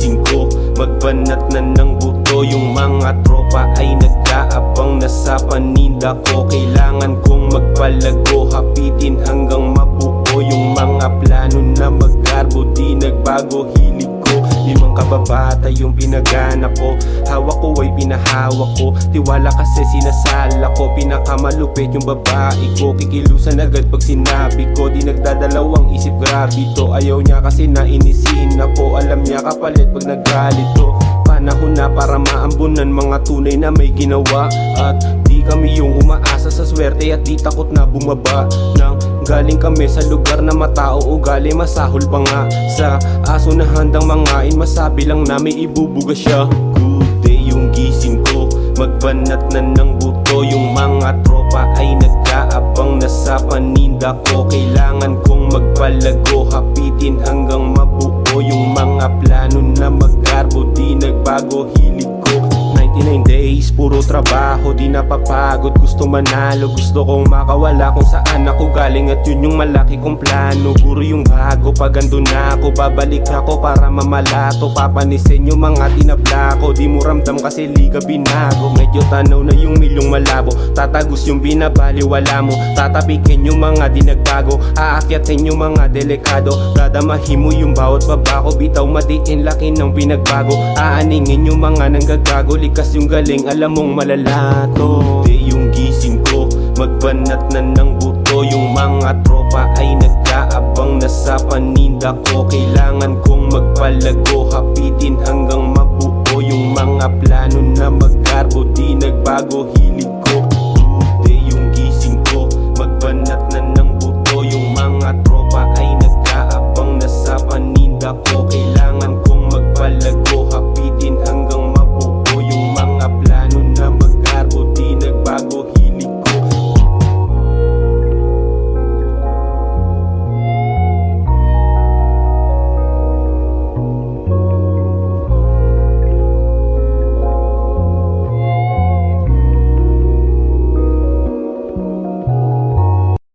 gising ko, magbanat na ng buto. Yung mga tropa ay nag-aabang na sa paninda ko. Kailangan kong magpalago, hapitin hanggang mabuo. Yung mga plano na mag-garbo, di nagbago, hilig ko. 5 kababata yung pinagana ko, hawak ko ay pinahawak ko. Tiwala kasi sinasala ko, pinakamalupit yung babae ko. Kikilusan agad pag sinabi ko, di nagdadalawang isip, grabe to. Ayaw niya kasi nainisin ako, alam niya kapalit pag nagalit to. Panahon na para maambunan mga tunay na may ginawa. At di kami yung umaasa sa swerte at di takot na bumaba. Nang galing kami sa lugar na matao ugali, masahol pa nga sa aso na handang mangain. Masabi lang namin ibubuga siya. Good day yung gising ko, magbanat na ng buto. Yung mga tropa ay nag-aabang na sa paninda ko. Kailangan kong magpalago, hapitin hanggang mabuo. Yung mga plano na mag-garbo, di nagbago, hilig ko. 99 days, puro trabaho, di napapagod. Gusto manalo, gusto kong makawala kung saan ako galing. At yun yung malaki kong plano. Guro yung bago, pag andun na ako, babalik ako para mamalato. Papanisin yung mga tinabla ko, di mo ramdam kasi liga binago. Medyo tanaw na yung milyong malabo, tatagos yung binabaliwala mo. Tatapikin yung mga di nagbago, aakyatin yung mga delikado. Dadamahin mo yung bawat babako, bitaw matiin laki ng pinagbago. Aaningin yung mga nanggagago, likas yung galing, alam mong malalato. Di yung gising ko, magbanat na ng buto. Yung mga tropa ay nag-aabang na sa paninda ko. Kailangan kong magpalago, hapitin hanggang mabuo. Yung mga plano na mag-garbo, di nagbago, hilig